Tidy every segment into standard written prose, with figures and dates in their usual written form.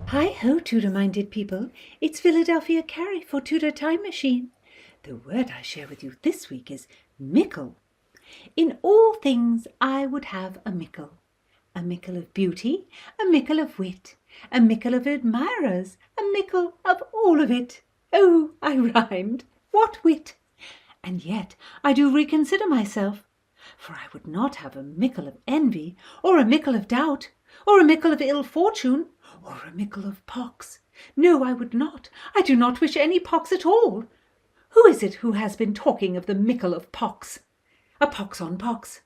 Hi-ho, Tudor-minded people. It's Philadelphia Carrie for Tudor Time Machine. The word I share with you this week is mickle. In all things I would have a mickle. A mickle of beauty, a mickle of wit, a mickle of admirers, a mickle of all of it. Oh, I rhymed. What wit! And yet I do reconsider myself, for I would not have a mickle of envy, or a mickle of doubt, or a mickle of ill fortune, or a mickle of pox. No, I would not. I do not wish any pox at all. Who is it who has been talking of the mickle of pox? A pox on pox.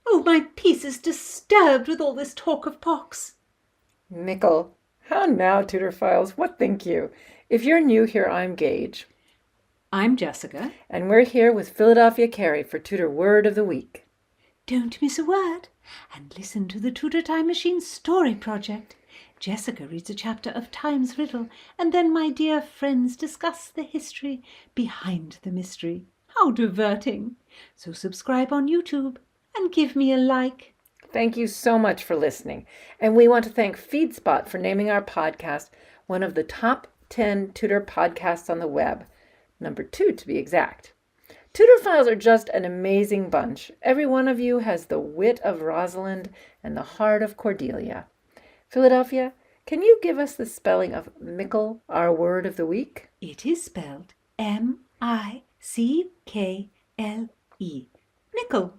Oh, my peace is disturbed with all this talk of pox. Mickle. How now, Tudorphiles? What think you? If you're new here, I'm Gage. I'm Jessica. And we're here with Philadelphia Carrie for Tudor Word of the Week. Don't miss a word, and listen to the Tudor Time Machine Story Project. Jessica reads a chapter of Time's Riddle, and then my dear friends discuss the history behind the mystery. How diverting! So subscribe on YouTube and give me a like. Thank you so much for listening. And we want to thank FeedSpot for naming our podcast one of the top 10 Tudor podcasts on the web. Number 2 to be exact. Tudorphiles are just an amazing bunch. Every one of you has the wit of Rosalind and the heart of Cordelia. Philadelphia, can you give us the spelling of mickle, our word of the week? It is spelled M-I-C-K-L-E. Mickle.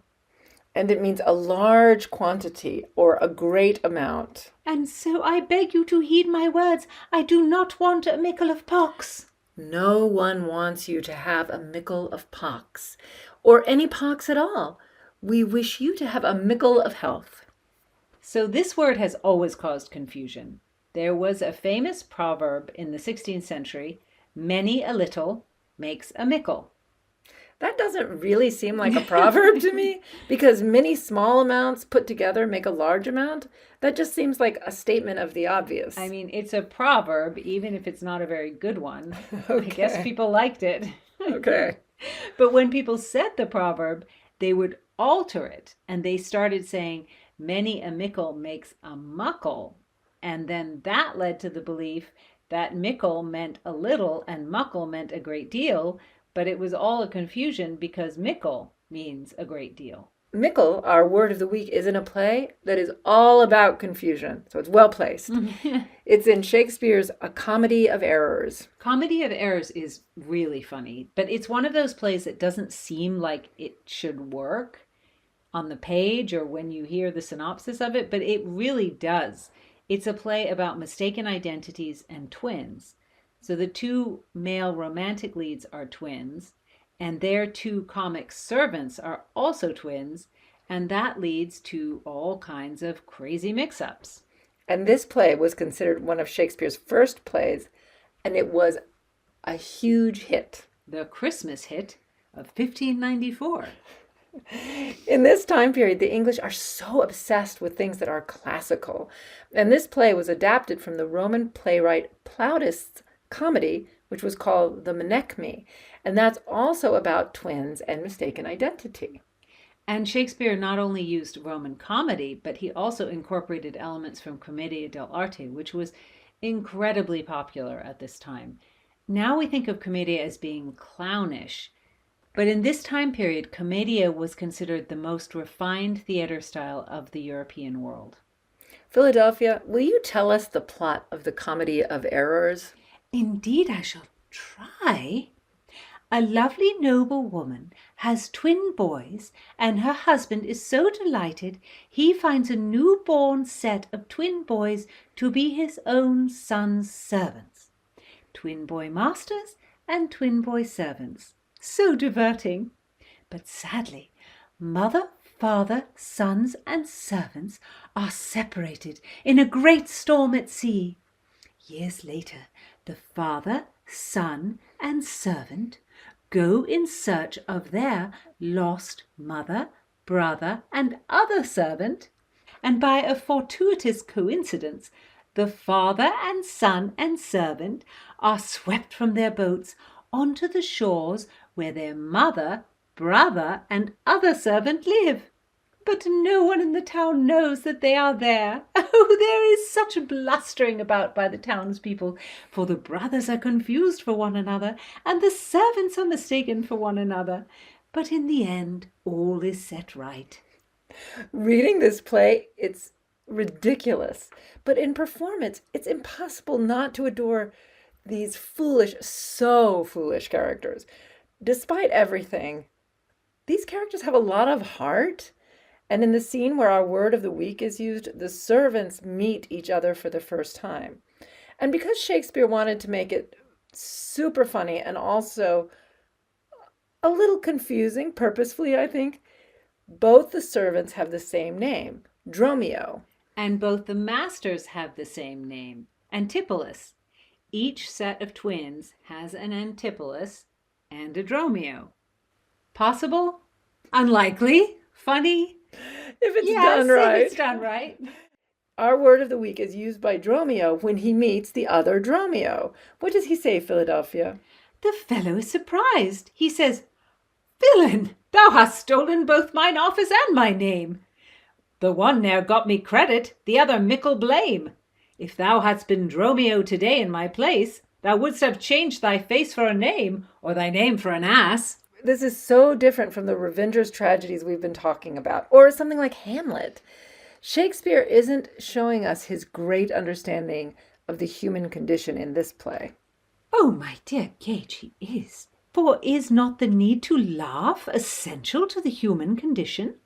And it means a large quantity or a great amount. And so I beg you to heed my words. I do not want a mickle of pox. No one wants you to have a mickle of pox, or any pox at all. We wish you to have a mickle of health. So this word has always caused confusion. There was a famous proverb in the 16th century, many a little makes a mickle. That doesn't really seem like a proverb to me, because many small amounts put together make a large amount. That just seems like a statement of the obvious. I mean, it's a proverb, even if it's not a very good one. Okay. I guess people liked it. Okay. But when people said the proverb, they would alter it, and they started saying, many a mickle makes a muckle. And then that led to the belief that mickle meant a little and muckle meant a great deal, but it was all a confusion because mickle means a great deal. Mickle, our word of the week, is in a play that is all about confusion, so it's well placed. It's in Shakespeare's A Comedy of Errors. Comedy of Errors is really funny, but it's one of those plays that doesn't seem like it should work on the page or when you hear the synopsis of it, but it really does. It's a play about mistaken identities and twins. So the two male romantic leads are twins, and their two comic servants are also twins, and that leads to all kinds of crazy mix-ups. And this play was considered one of Shakespeare's first plays, and it was a huge hit. The Christmas hit of 1594. In this time period, the English are so obsessed with things that are classical. And this play was adapted from the Roman playwright Plautus' comedy, which was called The Menechmi. And that's also about twins and mistaken identity. And Shakespeare not only used Roman comedy, but he also incorporated elements from Commedia dell'arte, which was incredibly popular at this time. Now we think of commedia as being clownish, but in this time period, commedia was considered the most refined theater style of the European world. Philadelphia, will you tell us the plot of the Comedy of Errors? Indeed, I shall try. A lovely noble woman has twin boys, and her husband is so delighted he finds a newborn set of twin boys to be his own son's servants. Twin boy masters and twin boy servants. So diverting. But sadly, mother, father, sons, and servants are separated in a great storm at sea. Years later, the father, son, and servant go in search of their lost mother, brother, and other servant, and by a fortuitous coincidence, the father and son and servant are swept from their boats onto the shores where their mother, brother, and other servant live. but no one in the town knows that they are there. Oh, there is such a blustering about by the townspeople, for the brothers are confused for one another, and the servants are mistaken for one another. But in the end, all is set right. Reading this play, it's ridiculous. But in performance, it's impossible not to adore these foolish, so foolish characters. Despite everything, these characters have a lot of heart. And in the scene where our word of the week is used, the servants meet each other for the first time. And because Shakespeare wanted to make it super funny and also a little confusing, purposefully, I think, both the servants have the same name, Dromio. And both the masters have the same name, Antipholus. Each set of twins has an Antipholus and a Dromio. Possible? Unlikely? Funny? If it's done right. If it's done right. Our word of the week is used by Dromio when he meets the other Dromio. What does he say, Philadelphia? The fellow is surprised. He says, "Villain, thou hast stolen both mine office and my name. The one ne'er got me credit, the other mickle blame. If thou hadst been Dromio today in my place, thou wouldst have changed thy face for a name, or thy name for an ass." This is so different from the Revenger's tragedies we've been talking about, or something like Hamlet. Shakespeare isn't showing us his great understanding of the human condition in this play. Oh, my dear Gage, he is. For is not the need to laugh essential to the human condition?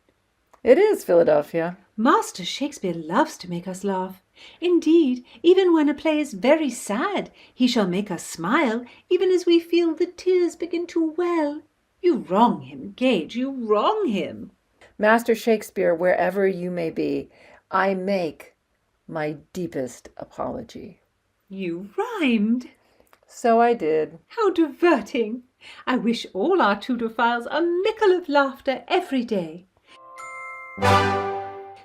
It is, Philadelphia. Master Shakespeare loves to make us laugh. Indeed, even when a play is very sad, he shall make us smile, even as we feel the tears begin to well. You wrong him, Gage, you wrong him. Master Shakespeare, wherever you may be, I make my deepest apology. You rhymed. So I did. How diverting. I wish all our Tudor files a mickle of laughter every day.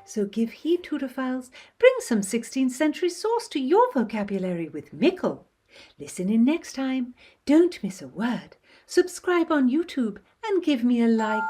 So give heed, Tudorphiles, bring some 16th century sauce to your vocabulary with Mickle. Listen in next time. Don't miss a word. Subscribe on YouTube and give me a like.